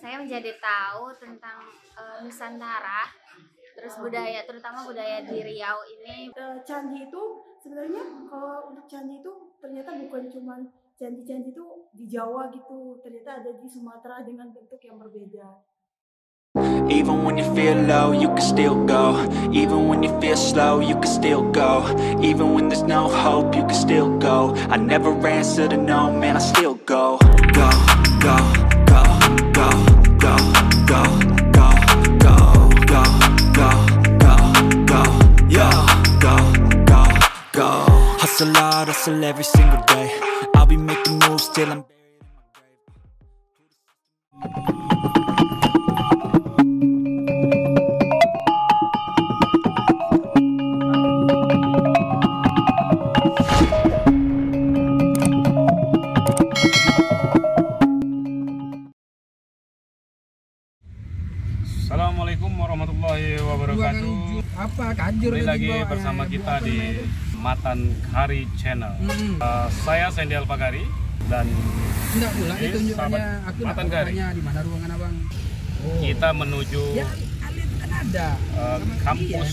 Saya menjadi tahu tentang Nusantara, terus budaya, terutama budaya di Riau ini. Candi itu sebenarnya kalau untuk candi itu ternyata bukan cuma candi-candi itu di Jawa gitu, ternyata ada di Sumatera dengan bentuk yang berbeda. Even when you feel low, you can still go. Even when you feel slow, you can still go. Even when there's no hope, you can still go. I never answer to no, man, I still go. Go, go, go, go, go, go, go, go, go, go, go, go, yo, go, go, go. Hustle hard, hustle every single day. I'll be making moves till I'm buried in my grave. Assalamualaikum warahmatullahi wabarakatuh. Kembali lagi bersama kita di Matankari Channel. Saya Sandy Alfagari dan sahabat Matankari. Di mana ruangan abang? Kita menuju kampus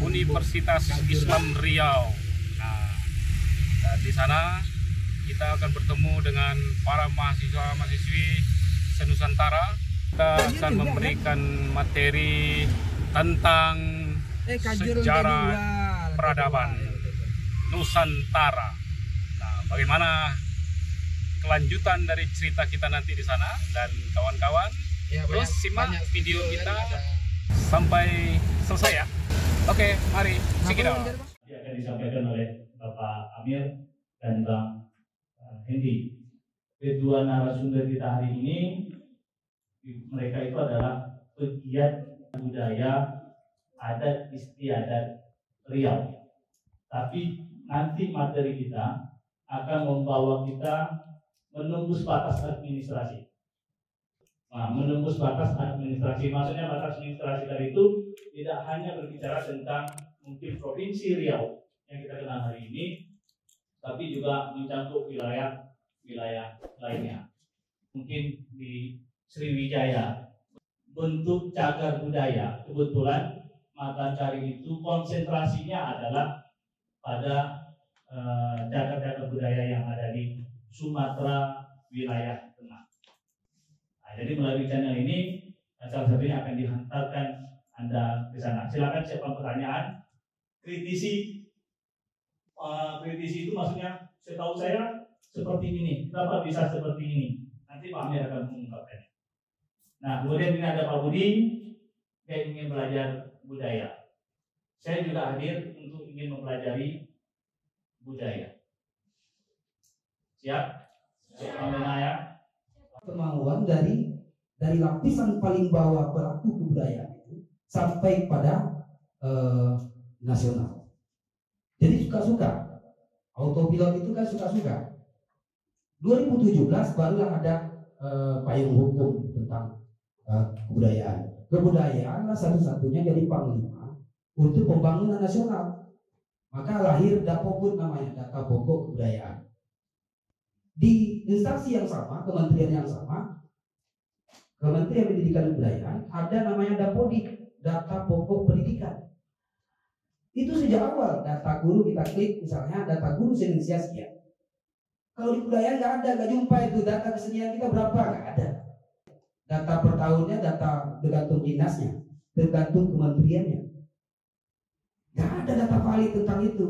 Universitas Islam Riau. Nah, di sana kita akan bertemu dengan para mahasiswa-mahasiswi senusantara. Kita akan memberikan materi tentang sejarah peradaban Nusantara. Nah, bagaimana kelanjutan dari cerita kita nanti di sana dan kawan-kawan, terus simak video kita sampai selesai ya. Oke, mari check it out. Akan disampaikan oleh Bapak Amir dan Bang Hendi. Kedua narasumber kita hari ini, mereka itu adalah pegiat budaya adat istiadat Riau. Tapi nanti materi kita akan membawa kita menembus batas administrasi. Nah, menembus batas administrasi, maksudnya batas administrasi tadi itu tidak hanya berbicara tentang mungkin provinsi Riau yang kita kenal hari ini, tapi juga mencakup wilayah lainnya. Mungkin di Sriwijaya, bentuk cagar budaya. Kebetulan Matankari itu konsentrasinya adalah pada cagar-cagar budaya yang ada di Sumatera wilayah tengah. Nah, jadi melalui channel ini salah satunya akan dihantarkan Anda ke sana. Silakan siapa pertanyaan. Kritisi itu maksudnya setahu saya seperti ini. Kenapa bisa seperti ini? Nanti Pak Amir akan mengungkapkannya. Nah, kemudian ini ada Pak Budi yang ingin belajar budaya. Saya juga hadir untuk ingin mempelajari budaya. Siap? Siap ya? Kemauan dari lapisan paling bawah pelaku kebudayaan itu sampai pada nasional. Jadi suka-suka. Autopilot itu kan suka-suka. 2017 barulah ada payung hukum tentang kebudayaan. Kebudayaan satu-satunya jadi panglima untuk pembangunan nasional. Maka lahir DAPOKUD namanya, Data Pokok Kebudayaan. Di instansi yang sama, kementerian yang sama, Kementerian Pendidikan dan Kebudayaan, ada namanya DAPODIK, Data Pokok Pendidikan. Itu sejak awal data guru kita klik, misalnya data guru se-Indonesia sekian. Kalau di kebudayaan nggak ada, nggak jumpa itu data kesenian kita berapa, nggak ada. Data per tahunnya, data tergantung dinasnya, tergantung kementeriannya. Nggak ada data valid tentang itu.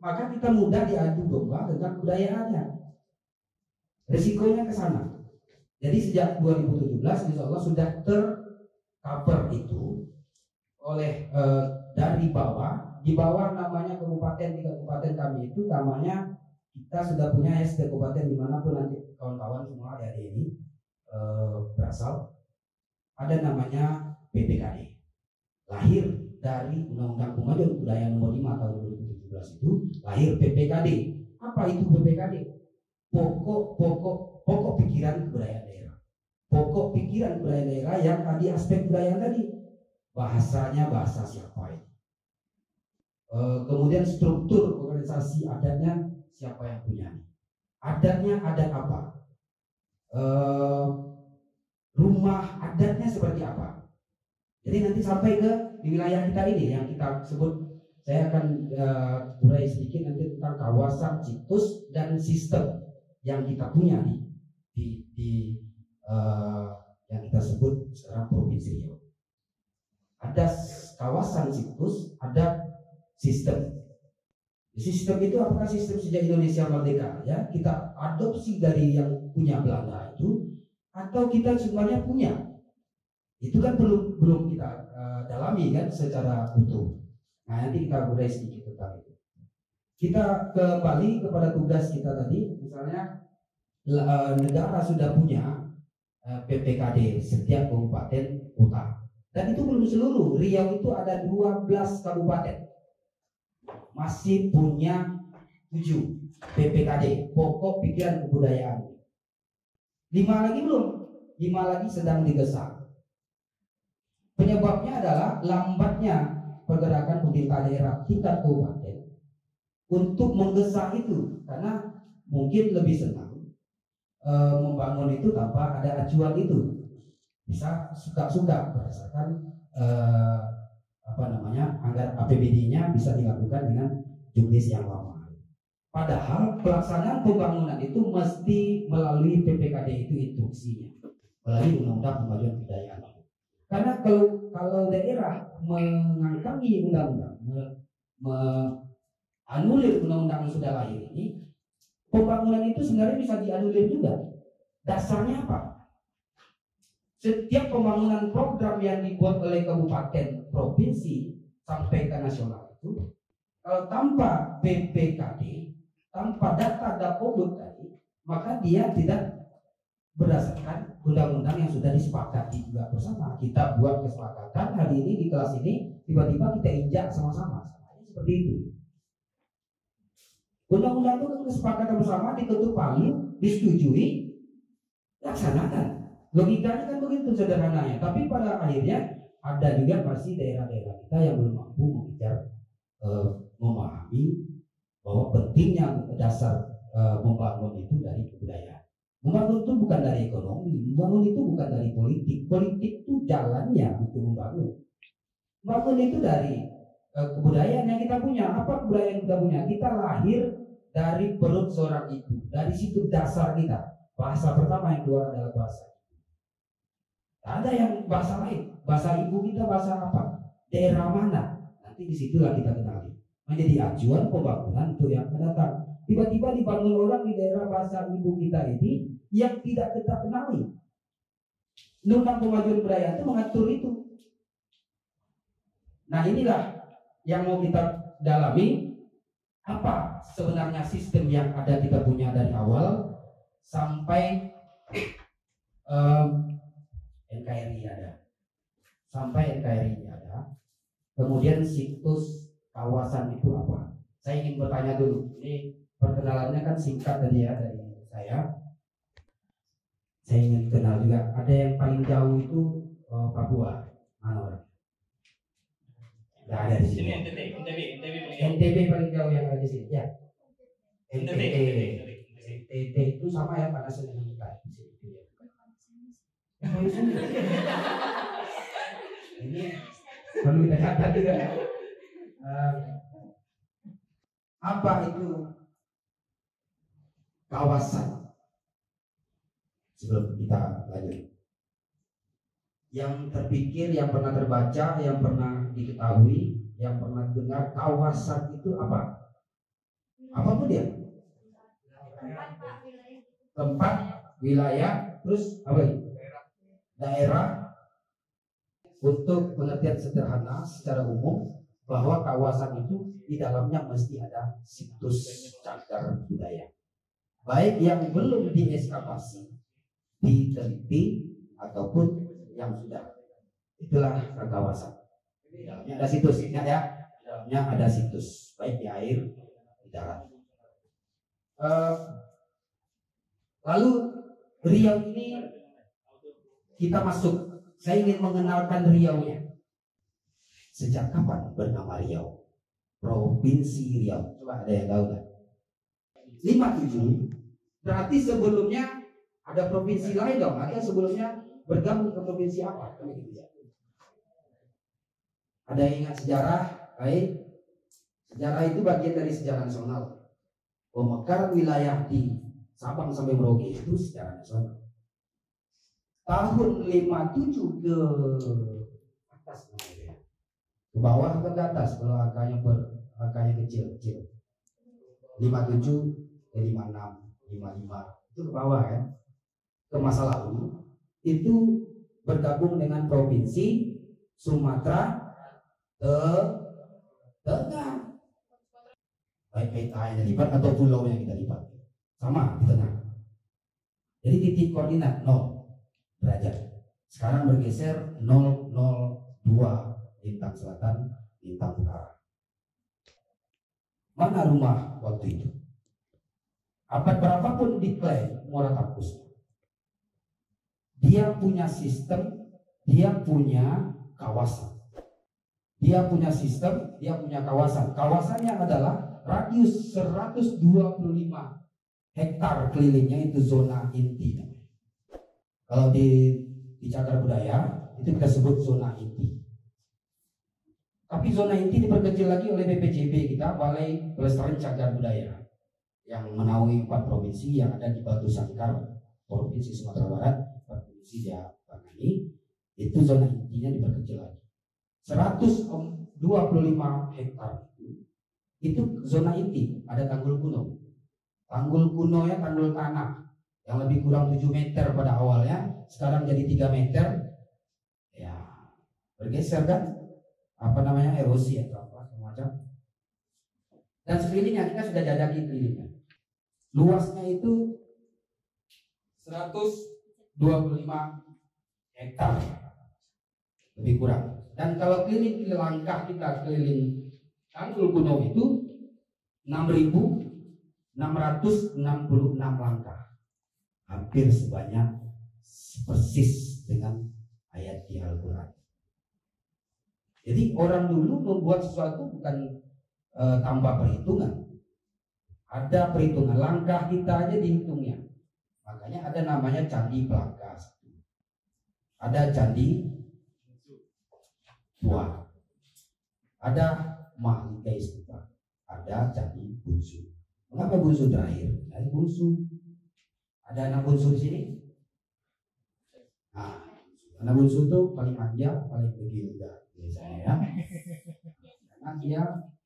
Maka kita mudah diadu domba tentang kebudayaannya. Resikonya ke sana. Jadi sejak 2017 insya Allah sudah tercover itu oleh dari bawah. Di bawah namanya kabupaten, di kabupaten kami itu namanya kita sudah punya SD kabupaten dimanapun nanti kawan-kawan semua adik-adik ini berasal, ada namanya PPKD, lahir dari Undang-Undang Pemajuan Budaya Nomor 5 tahun 2017 itu lahir PPKD. Apa itu PPKD? Pokok pikiran kebudayaan daerah. Pokok pikiran kebudayaan daerah yang tadi aspek budaya tadi. Bahasanya bahasa siapa itu? Kemudian struktur organisasi adatnya siapa yang punya? Adatnya adat apa? rumah adatnya seperti apa. Jadi nanti sampai ke di wilayah kita ini yang kita sebut, saya akan urai sedikit nanti tentang kawasan, situs, dan sistem yang kita punya di yang kita sebut sekarang Provinsi Riau. Ada kawasan, situs, ada sistem. Sistem itu apakah sistem sejak Indonesia merdeka ya kita adopsi dari yang punya Belanda itu, atau kita sebenarnya punya? Itu kan belum kita dalami kan secara utuh. Nah, nanti kita urai sedikit tentang itu. Kita kembali kepada tugas kita tadi, misalnya negara sudah punya PPKD setiap kabupaten kota, dan itu belum seluruh. Riau itu ada 12 kabupaten masih punya 7 PPKD, pokok pikiran kebudayaan. 5 lagi belum, 5 lagi sedang digesah. Penyebabnya adalah lambatnya pergerakan pemerintah daerah tingkat kabupaten untuk menggesah itu, karena mungkin lebih senang membangun itu tanpa ada acuan itu, bisa suka-suka berdasarkan anggaran APBD-nya bisa dilakukan dengan juknis yang lama. Padahal pelaksanaan pembangunan itu mesti melalui PPKD itu instruksinya, melalui Undang-Undang Pemajuan Kebudayaan. Karena kalau daerah mengangkangi undang-undang, anulir undang-undang yang sudah lahir ini, pembangunan itu sebenarnya bisa dianulir juga. Dasarnya apa? Setiap pembangunan program yang dibuat oleh kabupaten, provinsi sampai ke nasional itu, kalau tanpa PPKD, tanpa data dapodut tadi, maka dia tidak berdasarkan undang-undang yang sudah disepakati juga bersama. Kita buat kesepakatan hari ini di kelas ini, tiba-tiba kita injak sama-sama, seperti itu. Undang-undang itu kesepakatan bersama, diketuk palu, disetujui, laksanakan. Logikanya kan begitu sederhananya. Tapi pada akhirnya ada juga masih daerah-daerah kita yang belum mampu mengejar memahami bahwa pentingnya dasar membangun itu dari kebudayaan. Membangun itu bukan dari ekonomi, membangun itu bukan dari politik. Politik itu jalannya untuk membangun. Membangun itu dari kebudayaan yang kita punya. Apa kebudayaan yang kita punya? Kita lahir dari perut seorang ibu. Dari situ dasar kita. Bahasa pertama yang keluar adalah bahasa. Ada yang bahasa lain. Bahasa ibu kita bahasa apa? Daerah mana? Nanti disitulah kita kenali. Menjadi acuan pembangunan untuk yang akan datang. Tiba-tiba dibangun orang di daerah bahasa ibu kita ini yang tidak kita kenali. Undang-Undang Pemajuan Kebudayaan itu mengatur itu. Nah, inilah yang mau kita dalami. Apa sebenarnya sistem yang ada kita punya dari awal sampai NKRI ada. Sampai NKRI ada. Kemudian situs kawasan itu apa? Saya ingin bertanya dulu. Ini perkenalannya kan singkat tadi ya dari saya. Saya ingin kenal juga. Ada yang paling jauh itu Papua. Mana orang? Nggak ada di sini. NTB paling jauh yang ada di sini. Ya. NTB itu sama ya panasnya dengan kita. Ini perlu kita catat juga. Apa itu kawasan? Sebelum kita lanjut, yang terpikir, yang pernah terbaca, yang pernah diketahui, yang pernah dengar, kawasan itu apa? Apa tuh dia? Tempat, wilayah, terus apa ini? Daerah. Untuk pengertian sederhana secara umum bahwa kawasan itu di dalamnya mesti ada situs cagar budaya, baik yang belum dieskavasi, diteliti ataupun yang sudah. Itulah kawasan. Di dalamnya ada situs, ingat ya. Di dalamnya ada situs, baik di air, di darat. Lalu Riau ini kita masuk. Saya ingin mengenalkan Riau-nya. Sejak kapan bernama Riau? Provinsi Riau. Coba ada yang tahu nggak? 57. Berarti sebelumnya ada provinsi lain dong. Ada sebelumnya bergabung ke provinsi apa? Kan begitu ya. Ada yang ingat sejarah? Baik. Sejarah itu bagian dari sejarah nasional. Pemekaran wilayah di Sabang sampai Merauke itu sejarah nasional. Tahun 57 ke atas namanya. Ke bawah atau ke atas kalau angkanya kecil-kecil. 57 ke 56, 55 itu ke bawah kan. Ke masa lalu itu bergabung dengan provinsi Sumatera Tengah. Baik petanya lipat atau pulau yang kita lipat sama di tengah. Jadi titik koordinat 0 derajat. Sekarang bergeser 002 lintang selatan, lintang utara. Mana rumah waktu itu? Abad berapapun diklaim Muara Takus, dia punya sistem, dia punya kawasan. Dia punya sistem, dia punya kawasan. Kawasannya adalah radius 125 hektar kelilingnya, itu zona inti. Kalau di cagar budaya itu kita sebut zona inti. Tapi zona inti diperkecil lagi oleh BPJB kita, Balai Pelestarian Cagar Budaya, yang menaungi 4 provinsi yang ada di Batu Sangkar, Provinsi Sumatera Barat, provinsi dia tangani. Itu zona intinya diperkecil lagi. 125 hektar itu zona inti. Ada tanggul kuno. Tanggul kuno ya, tanggul tanah yang lebih kurang 7 meter pada awalnya, sekarang jadi 3 meter. Ya, bergeser kan? Apa namanya, erosi atau apa semacam. Dan sekelilingnya kita sudah jajaki kelilingnya. Luasnya itu 125 hektar lebih kurang. Dan kalau keliling langkah kita keliling tanggul kuno itu 6.666 langkah, hampir sebanyak persis dengan ayat di Al-Quran. Jadi orang dulu membuat sesuatu bukan tanpa perhitungan. Ada perhitungan, langkah kita aja dihitungnya. Makanya ada namanya Candi Plaka. Ada Candi Tua. Ada Mahligai Stupa. Ada Candi Bunsu. Mengapa Bunsu terakhir? Dari Bunsu. Ada anak Bunsu di sini? Nah, anak Bunsu itu paling manja, paling begil juga biasanya ya. Karena dia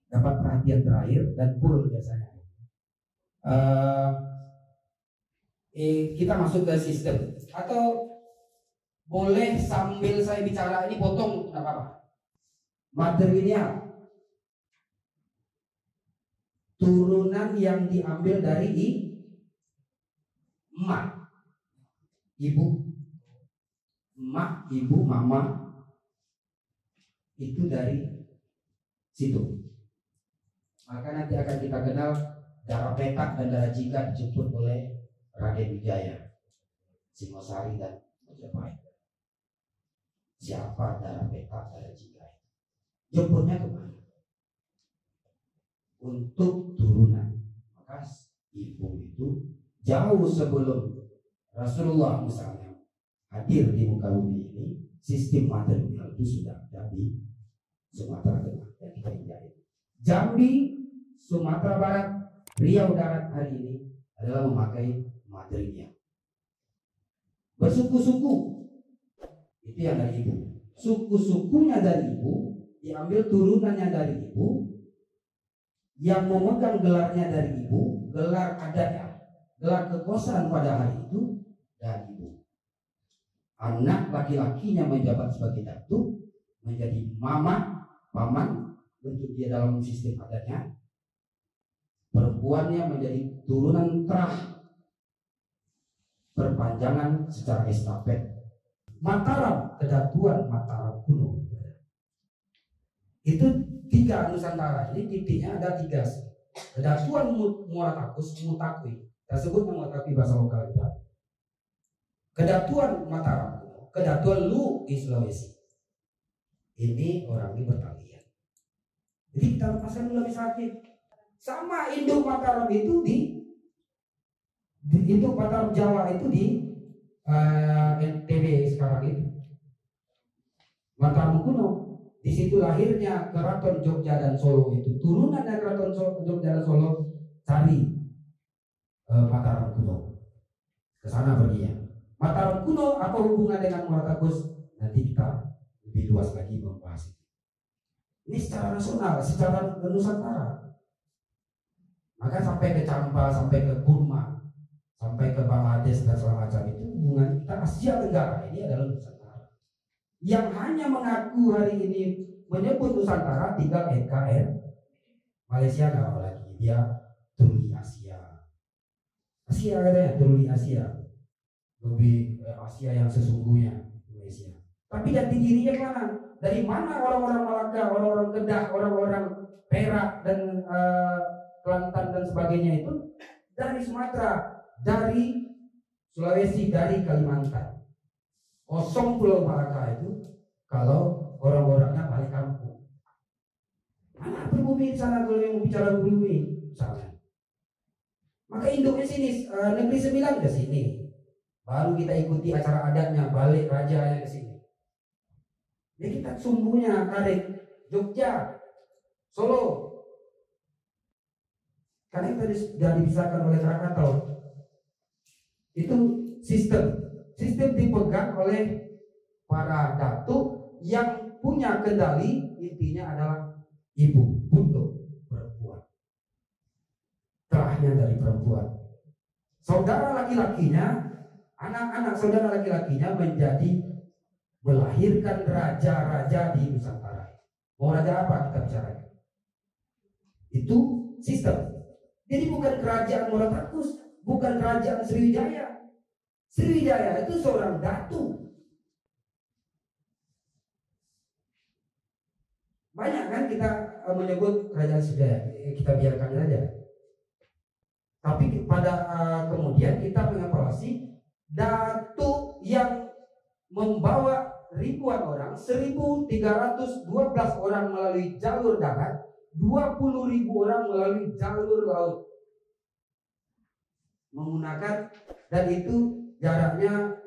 dapat perhatian terakhir dan full biasanya. Kita masuk ke sistem. Atau boleh sambil saya bicara ini potong, tidak apa-apa. Materinya turunan yang diambil dari emak, ibu, emak, ibu, mama, itu dari situ. Maka nanti akan kita kenal darah petak dan darah jika dijemput oleh Raden Wijaya, Singosari dan Majapahit. Siapa darah petak, darah jika? Jemputnya kemana? Untuk turunan. Maka ibu itu jauh sebelum Rasulullah misalnya hadir di muka bumi ini, sistem matriarkal itu sudah ada di Sumatera Tengah dan kita hindari. Jambi, Sumatera Barat, Riau Darat hari ini adalah memakai matriarkal. Bersuku-suku itu yang dari ibu. Suku-sukunya dari ibu, diambil turunannya dari ibu, yang memegang gelarnya dari ibu, gelar adatnya, gelar kekuasaan pada hari itu dari ibu. Anak laki-lakinya menjabat sebagai datuk, menjadi mama, paman, untuk dia dalam sistem adatnya. Perempuannya menjadi turunan terah, perpanjangan secara estafet. Mataram, kedatuan Mataram kuno. Itu 3 Nusantara. Ini titiknya ada 3. Kedatuan Muara Takus, Mutakui. Kita sebut Mutakui bahasa lokal kita. Kedatuan Mataram, kedatuan Lu di Sulawesi. Ini orang ini bertalian. Jadi kita lepaskan dulu lebih sakit. Sama induk Mataram itu induk Mataram Jawa itu di NTB sekarang itu. Mataram kuno, di situ lahirnya Keraton Jogja dan Solo itu. Turunan dari Keraton Jogja dan Solo, cari Mataram kuno. Ke sana perginya. Mataram kuno apa hubungan dengan Muara Takus? Nanti kita lebih luas lagi membahas itu. Ini secara nasional, secara Nusantara. Maka sampai ke Champa, sampai ke Burma, sampai ke Bangladesh dan segala macam itu hubungan kita Asia Tenggara ini adalah Nusantara. Yang hanya mengaku hari ini menyebut Nusantara tinggal NKR. Malaysia nggak mau lagi, dia truly Asia. Asia katanya truly Asia, lebih Asia yang sesungguhnya Malaysia. Tapi jati dirinya mana? Dari mana orang-orang Malaka, orang-orang Kedah, orang-orang Perak dan Kelantan dan sebagainya itu? Dari Sumatera, dari Sulawesi, dari Kalimantan. Kosong Pulau Malaka itu kalau orang-orangnya balik kampung. Mana pribumi di sana kalau yang bicara pribumi misalnya? Maka induknya sini, Negeri Sembilan ke sini. Baru kita ikuti acara adatnya, balik rajanya ke sini. Jadi kita sumbunya tarik Jogja, Solo. Karena itu sudah dipisahkan oleh Krakatau. Itu sistem dipegang oleh para datuk yang punya kendali, intinya adalah ibu, bunduk, perempuan. Terahnya dari perempuan. Saudara laki-lakinya, anak-anak saudara laki-lakinya menjadi melahirkan raja-raja di Nusantara. Mau raja apa kita bicarakan? Itu sistem. Jadi bukan kerajaan Muara Takus, bukan kerajaan Sriwijaya. Sriwijaya itu seorang datu. Banyak kan kita menyebut kerajaan Sriwijaya, kita biarkan saja. Tapi pada kemudian kita mengevaluasi datu yang membawa ribuan orang, 1.312 orang melalui jalur darat, 20.000 orang melalui jalur laut. Menggunakan, dan itu jaraknya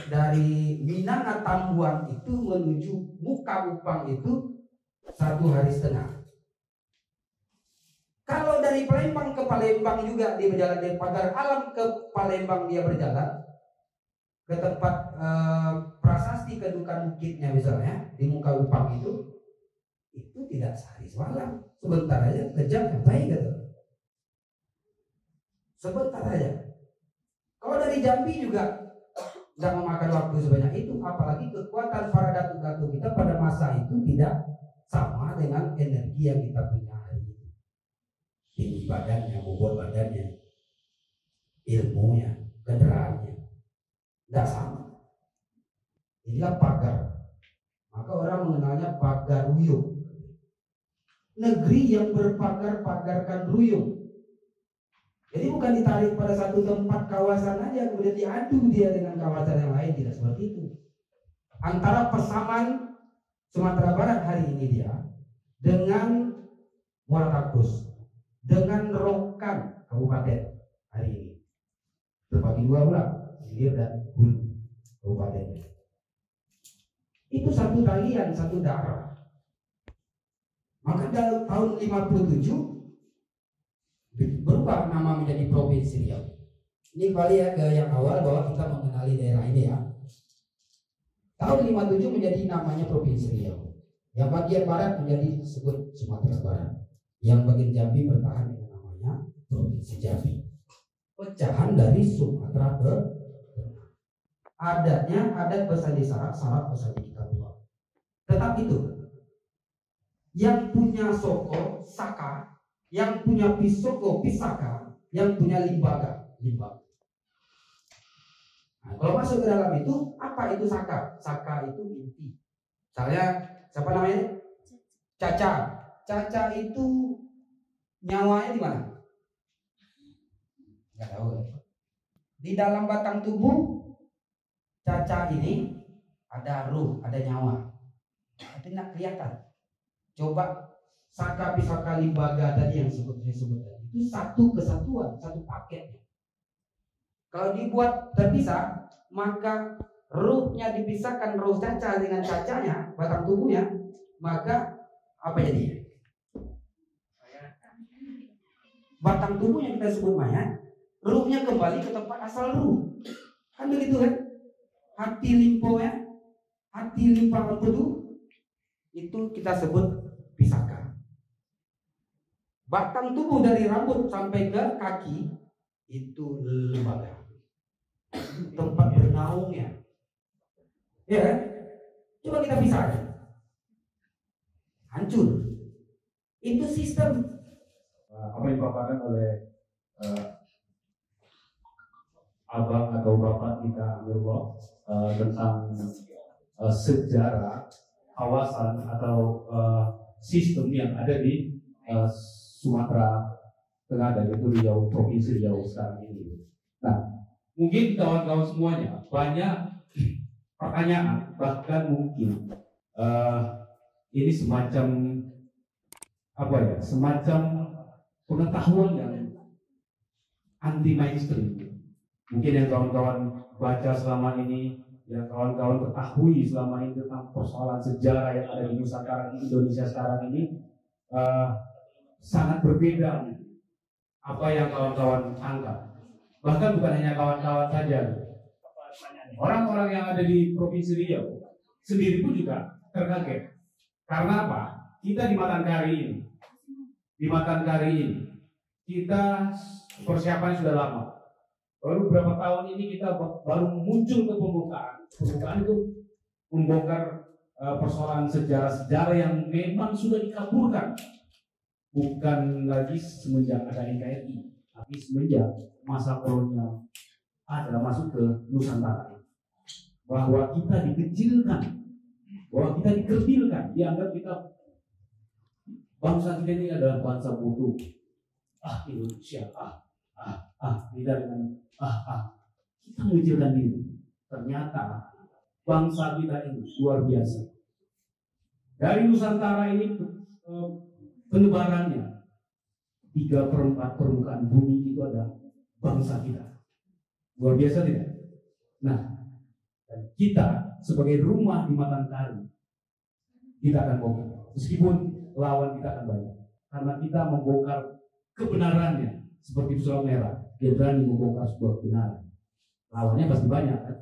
dari Minanga Tambuan itu menuju Muka Upang itu 1 hari setengah. Kalau dari Palembang ke Palembang juga dia berjalan, dari Pagar Alam ke Palembang dia berjalan ke tempat prasasti kedudukan bukitnya misalnya di Muka Upang itu tidak sehari semalam, sebentar aja kejam sampai gitu, sebentar aja. Kalau dari Jambi juga nggak memakan waktu sebanyak itu, apalagi kekuatan para datu-datu kita pada masa itu tidak sama dengan energi yang kita punya hari ini. Tinggi badannya, bobot badannya, ilmunya, kendaraannya tidak sama. Inilah pagar. Maka orang mengenalnya pagar ruyung. Negeri yang berpagar-pagarkan ruyung. Jadi bukan ditarik pada satu tempat kawasan aja kemudian diadu dia dengan kawasan yang lain, tidak seperti itu. Antara Pasaman Sumatera Barat hari ini dia dengan Muara Takus, dengan Rokan Kabupaten hari ini terbagi 2 pula, Hilir dan Hulu kabupatennya. Itu satu talian, satu darah. Maka dalam tahun 57 berubah nama menjadi Provinsi Riau. Ini kembali ya ke yang awal bahwa kita mengenali daerah ini ya. Tahun 57 menjadi namanya Provinsi Riau. Yang bagian barat menjadi disebut Sumatera Barat. Yang bagian Jambi bertahan dengan namanya Provinsi Jambi. Pecahan dari Sumatera ke adatnya adat Besandi Sarak, Sarak Besandi kita buat. Tetap itu. Yang punya Soko, Saka, yang punya Pisoko, Pisaka, yang punya Limbaga, Limbaga. Nah, kalau masuk ke dalam itu, apa itu Saka? Saka itu inti. Misalnya, siapa namanya? Caca. Caca itu nyawanya di mana? Nggak tahu. Di dalam batang tubuh Caca ini ada ruh, ada nyawa. Tapi nggak kelihatan. Coba Saka, Pisaka, Limbaga tadi yang saya sebut tadi itu satu kesatuan, satu paket. Kalau dibuat terpisah, maka ruhnya dipisahkan, ruh caca dengan cacanya, batang tubuhnya, maka apa jadi? Batang tubuh yang kita sebut mayat, ruhnya kembali ke tempat asal ruh. Kan begitu kan? Hati limpo ya, hati limpa empedu, itu kita sebut pisaka. Batang tubuh dari rambut sampai ke kaki itu lembaga, tempat bernaungnya. Ya kan? Coba kita pisahkan, hancur. Itu sistem. Apa yang dipaparkan oleh abang atau bapak kita Amirullah tentang sejarah kawasan atau sistem yang ada di Sumatera Tengah dan itu Riau, Provinsi Riau sekarang ini. Nah, mungkin kawan-kawan semuanya banyak pertanyaan, bahkan mungkin ini semacam apa ya, semacam pengetahuan yang anti mainstream. Mungkin yang kawan-kawan baca selama ini, yang kawan-kawan ketahui selama ini tentang persoalan sejarah yang ada di Nusantara Indonesia sekarang ini sangat berbeda apa yang kawan-kawan tangkap. Bahkan bukan hanya kawan-kawan saja, orang-orang yang ada di Provinsi Riau sendiri pun juga terkaget. Karena apa? Kita di Matankari ini, kita persiapan sudah lama. Baru beberapa tahun ini kita baru muncul ke pembukaan. Pembukaan itu membongkar persoalan sejarah-sejarah yang memang sudah dikaburkan. Bukan lagi semenjak ada NKRI, tapi semenjak masa kolonial ada masuk ke Nusantara. Bahwa kita dikecilkan, bahwa kita dikerdilkan, dianggap kita bangsa kita ini adalah bangsa bodoh. Indonesia, tidak dengan kita mengecilkan diri. Ternyata bangsa kita ini luar biasa. Dari Nusantara ini penyebarannya 3/4 permukaan bumi itu ada bangsa kita. Luar biasa tidak? Nah, dan kita sebagai rumah di Matankari, kita akan bongkar. Meskipun lawan kita akan banyak, karena kita membongkar kebenarannya. Seperti Surat Merah, dia berani membongkar sebuah kebenaran. Lawannya pasti banyak kan?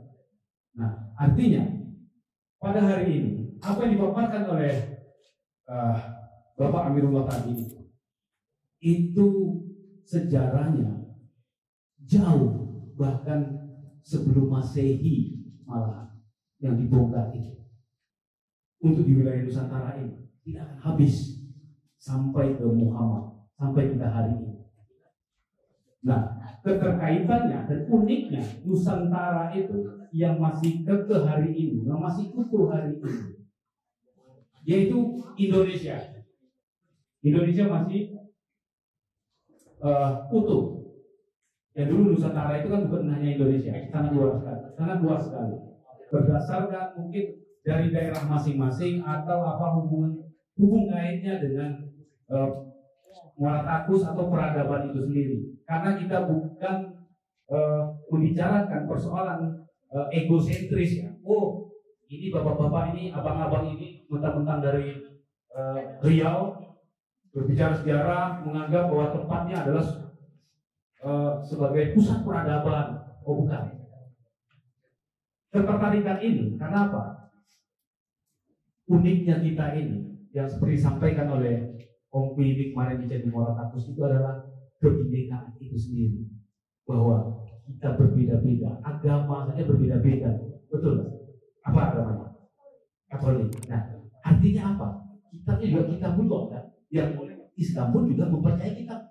Nah, artinya pada hari ini apa yang dipaparkan oleh Bapak Amirullah tadi itu sejarahnya jauh, bahkan sebelum Masehi malah yang dibongkar itu. Untuk di wilayah Nusantara ini tidak akan habis sampai ke Muhammad, sampai kita hari ini. Nah, keterkaitannya dan uniknya Nusantara itu yang masih kekeh hari ini, yang masih utuh hari ini, yaitu Indonesia. Indonesia masih utuh. Yang dulu Nusantara itu kan bukan hanya Indonesia, sangat luas sekali. Berdasarkan mungkin dari daerah masing-masing atau apa hubung kaitnya dengan Muara Takus atau peradaban itu sendiri. Karena kita bukan membicarakan persoalan egosentris ya. Oh, ini bapak-bapak ini, abang-abang ini mentang-mentang dari Riau berbicara sejarah, menganggap bahwa tempatnya adalah sebagai pusat peradaban. Oh, bukan. Ketertarikan ini karena apa? Uniknya kita ini yang seperti disampaikan oleh Om Pilih kemarin di Muara Takus itu adalah kebinekaan itu sendiri, bahwa kita berbeda-beda, agama saja berbeda-beda, betul? Apa agamanya? Katolik. Nah, artinya apa? Kitabnya juga kitab bulog kan? Yang Islam pun juga mempercayai kitab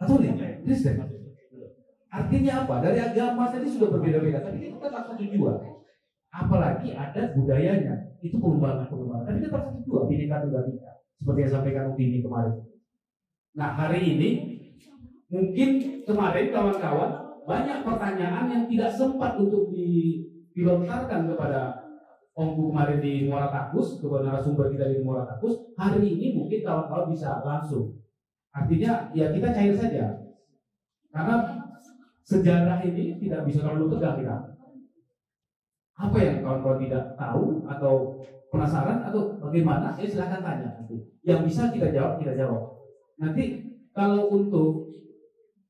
Katolik, Kristen. Artinya apa? Dari agama saja sudah berbeda-beda, tapi kita tak satu jua. Apalagi ada budayanya, itu pengembangan. Tapi kita tak satu jua, Bhinneka Tunggal Ika, seperti yang sampaikan Upini kemarin. Nah, hari ini mungkin kemarin kawan-kawan banyak pertanyaan yang tidak sempat untuk dilontarkan kepada Omku kemarin di Muara Takus, kepada narasumber kita di Muara Takus. Hari ini mungkin kawan-kawan bisa langsung. Artinya ya kita cair saja. Karena sejarah ini tidak bisa terlalu tegang kita. Apa yang kawan-kawan tidak tahu atau penasaran atau bagaimana, ya silahkan tanya nanti. Yang bisa kita jawab, kita jawab. Nanti kalau untuk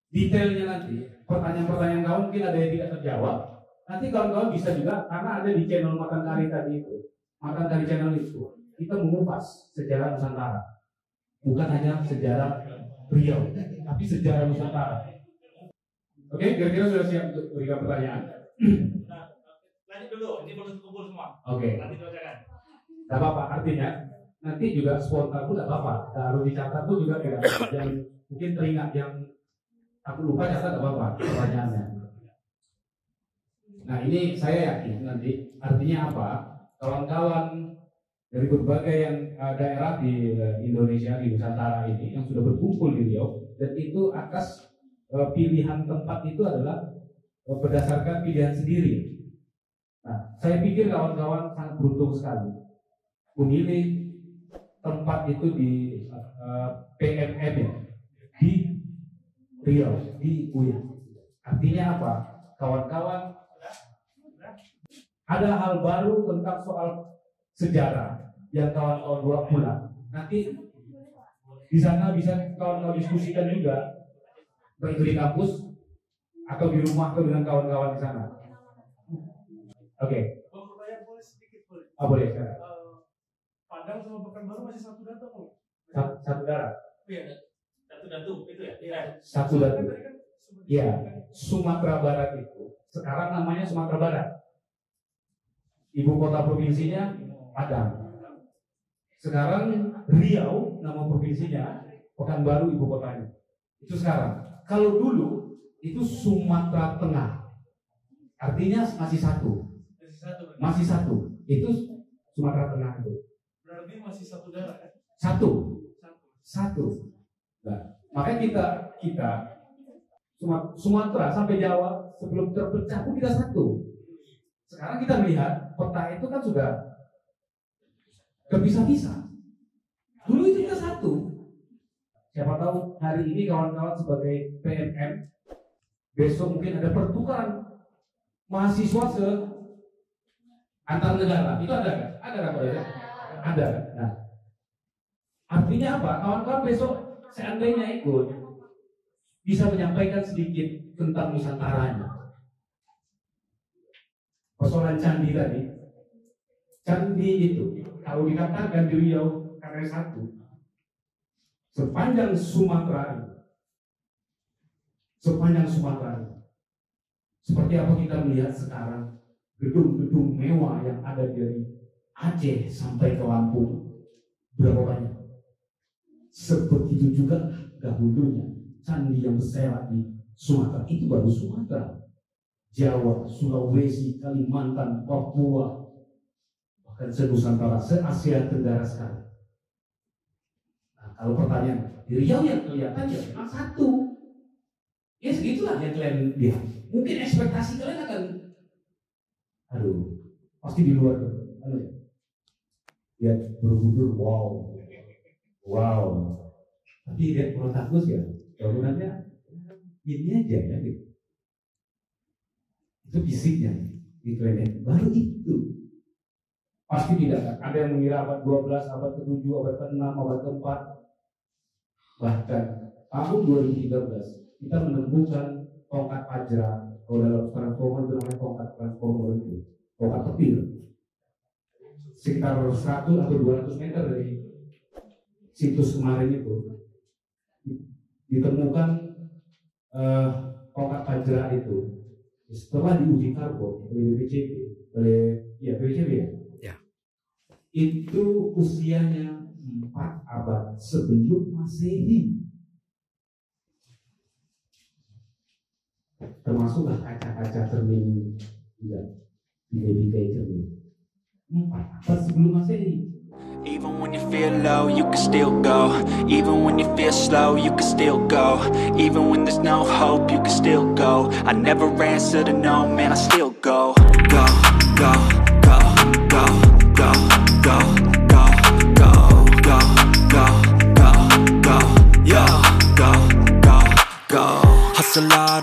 detailnya nanti, pertanyaan-pertanyaan kawan mungkin ada yang tidak terjawab, nanti kawan-kawan bisa juga, karena ada di channel Makan Kari tadi itu, Makan Kari channel itu, kita mengupas sejarah Nusantara. Bukan hanya sejarah Riau, tapi sejarah Nusantara. Oke, kira-kira sudah siap untuk berikan pertanyaan? Lanjut dulu, ini belum kumpul semua. Oke. Nanti dibacakan. Tidak apa-apa, artinya nanti juga spontan pun tidak apa-apa. Harus dicatat pun juga tidak. Yang mungkin teringat yang aku lupa catat tidak apa-apa pertanyaannya. Nah ini saya yakin nanti artinya apa? Kawan-kawan dari berbagai yang daerah di Indonesia, di Nusantara ini yang sudah berkumpul di Riau, dan itu atas pilihan tempat itu adalah berdasarkan pilihan sendiri. Nah, saya pikir kawan-kawan sangat beruntung sekali memilih tempat itu di PMM ya, di Riau, di UIN. Artinya apa? Kawan-kawan, ada hal baru tentang soal sejarah yang kawan-kawan bawa pulang. Nanti di sana bisa kawan-kawan diskusikan juga, baik di kampus atau di rumah atau dengan kawan-kawan di sana. Oke. Pertanyaan boleh sedikit boleh? Boleh sekarang. Padang sama Pekanbaru masih satu data kok? Satu darat. Iya, satu datu itu ya? Iya. Satu datu. Iya. Sumatera Barat itu sekarang namanya Sumatera Barat. Ibu kota provinsinya Padang. Sekarang Riau nama provinsinya, Pekanbaru ibu kotanya. Itu sekarang. Kalau dulu itu Sumatera Tengah. Artinya masih satu. Masih satu. Itu Sumatera Tengah itu. Berarti masih satu daerah kan? Satu. Nah, makanya kita Sumatera sampai Jawa sebelum terpecah pun kita satu. Sekarang kita melihat peta itu kan sudah terpisah-pisah. Dulu itu kita satu. Siapa tahu hari ini kawan-kawan sebagai PMM, besok mungkin ada pertukaran mahasiswa antar negara. Itu ada kan? Ada kan Pak? Ada. Nah, artinya apa? Kawan-kawan besok seandainya ikut bisa menyampaikan sedikit tentang Nusantaranya. Persoalan candi tadi, candi itu kalau dikatakan di Riau karena satu, sepanjang Sumatera, seperti apa kita melihat sekarang gedung-gedung mewah yang ada dari Aceh sampai ke Lampung, berapa banyak? Sebegitu juga dahulunya candi yang berserak di Sumatera, itu baru Sumatera. Jawa, Sulawesi, Kalimantan, Papua, bahkan se-Nusantara, se-Asia Tenggara sekarang. Nah, kalau pertanyaan, di Riau yang kelihatan ya memang satu. Ya segitulah yang kalian lihat. Mungkin ekspektasi kalian akan, pasti di luar. Lihat Borobudur, wow. Tapi lihat Protagus ya, bangunannya ini aja ya gitu. Itu fisiknya di kalian. Baru itu pasti tidak ada yang mengira abad 12, abad ke-7, abad ke-6, abad ke-4. Bahkan tahun 2013 kita menemukan tongkat Fajra. Kalau dalam transformer itu namanya tongkat transformer itu, tongkat petir sekitar 100 atau 200 meter dari situs kemarin itu ditemukan tongkat Fajra itu. Setelah diuji karbon oleh BPCB ya. Itu usianya 4 abad sebelum Masehi. Termasuklah kaca-kaca cermin juga di cermin. 4 abad sebelum Masehi. Even when you feel low, you can still go. Even when you feel slow, you can still go. Even when there's no hope, you can still go. I never answer to no, man, I still go. Go, go, go, go, go, go, go, go, go, go, go, go, yo, go, go, go. Hustle hard,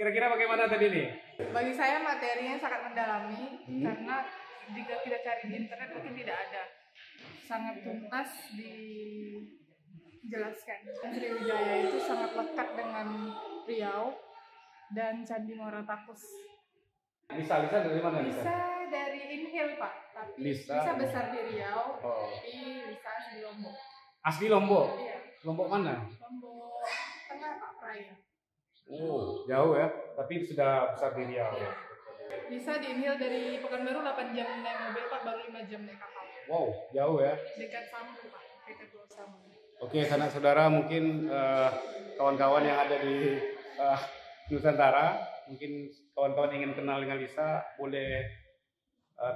kira-kira bagaimana tadi nih? Bagi saya materinya sangat mendalami karena jika kita cari di internet mungkin tidak ada. Sangat tuntas dijelaskan. Sriwijaya itu sangat lekat dengan Riau dan Candi Muara Takus. Lisa dari mana Lisa? Lisa dari Inhil Pak, tapi Lisa besar di Riau, tapi Lisa asli Lombok. Asli Lombok? Iya. Lombok mana? Lombok Tengah Pak, Praia. Oh, jauh ya, tapi sudah besar di Riau ya. Lisa di Inhil dari Pekanbaru 8 jam naik mobil Pak, baru 5 jam naik kapal. Wow, jauh ya. Dekat Sambu Pak, PT Pulau Sambu. Oke, sanak saudara, mungkin kawan-kawan yang ada di Nusantara, mungkin kawan-kawan ingin kenal dengan Lisa, boleh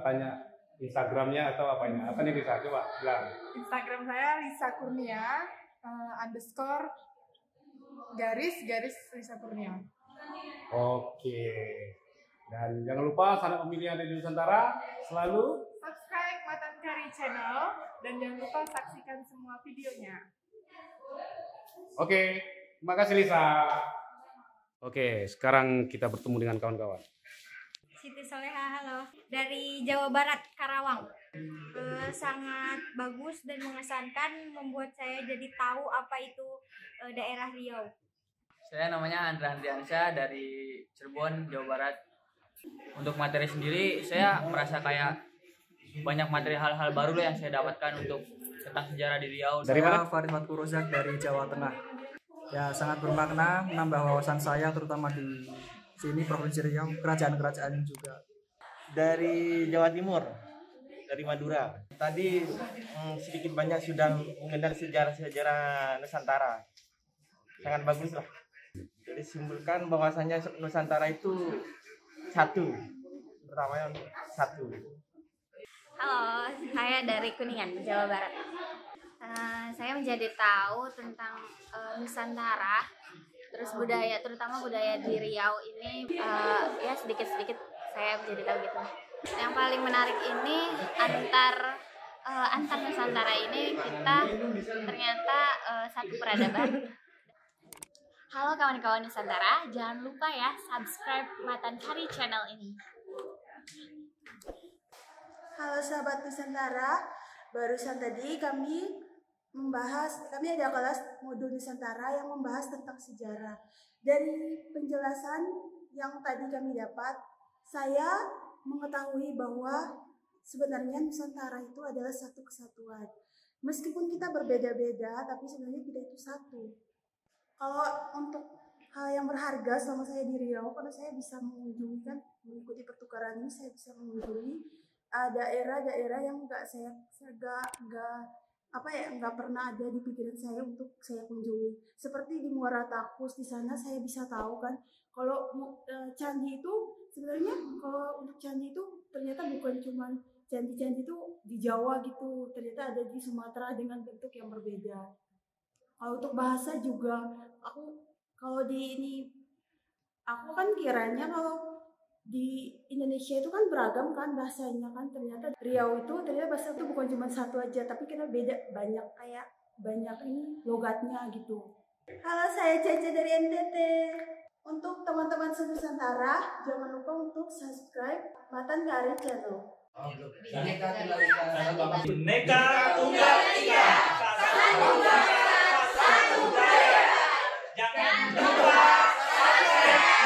tanya Instagramnya atau apanya? Apa nih Lisa? Coba bilang. Instagram saya Lisa Kurnia _ garis Lisa Kurnia. Oke. Dan jangan lupa sanak pemilih yang ada di Nusantara selalu Subscribe Matan Kari Channel dan jangan lupa saksikan semua videonya. Oke, terima kasih Lisa. Oke, sekarang kita bertemu dengan kawan-kawan. Siti Soleha, halo. Dari Jawa Barat, Karawang. Sangat bagus dan mengesankan, membuat saya jadi tahu apa itu daerah Riau. Saya namanya Andra Andriansyah dari Cirebon, Jawa Barat. Untuk materi sendiri, saya merasa kayak banyak materi hal-hal baru yang saya dapatkan untuk tentang sejarah di Riau. Dari mana? Farid Matku Rozak dari Jawa Tengah. Ya, sangat bermakna, menambah wawasan saya terutama di sini Provinsi Riau, kerajaan-kerajaan juga. Dari Jawa Timur, dari Madura. Tadi sedikit banyak sudah mengenal sejarah-sejarah Nusantara. Sangat bagus lah. Jadi simpulkan bahwasanya Nusantara itu satu, pertamanya satu. Halo, saya dari Kuningan, Jawa Barat. Saya menjadi tahu tentang Nusantara, terus budaya, terutama budaya di Riau ini, ya sedikit-sedikit saya menjadi tahu gitu. Yang paling menarik ini antar Nusantara ini kita ternyata satu peradaban. Halo kawan-kawan Nusantara, jangan lupa ya subscribe Matan Kari Channel ini. Halo sahabat Nusantara, barusan tadi kami ada kelas modul Nusantara yang membahas tentang sejarah. Dari penjelasan yang tadi kami dapat, saya mengetahui bahwa sebenarnya Nusantara itu adalah satu kesatuan. Meskipun kita berbeda-beda, tapi sebenarnya kita itu satu. Kalau untuk hal yang berharga selama saya di Riau, karena saya bisa mengunjungi kan, mengikuti pertukaran ini, saya bisa mengunjungi daerah-daerah yang nggak pernah ada di pikiran saya untuk saya kunjungi. Seperti di Muara Takus, di sana saya bisa tahu kan, kalau candi itu sebenarnya kalau untuk candi itu ternyata bukan cuma candi-candi itu di Jawa gitu, ternyata ada di Sumatera dengan bentuk yang berbeda. Kalau untuk bahasa juga, aku kan kiranya kalau di Indonesia itu kan beragam kan bahasanya kan, ternyata Riau itu ternyata bahasa itu bukan cuma satu aja, tapi kita beda banyak, kayak banyak ini logatnya gitu. Halo, saya Caca dari NTT. Untuk teman-teman Nusantara, jangan lupa untuk subscribe Matan Kari Channel. Bineka Tunggal Ika, satu bangsa, satu budaya. Jangan lupa subscribe.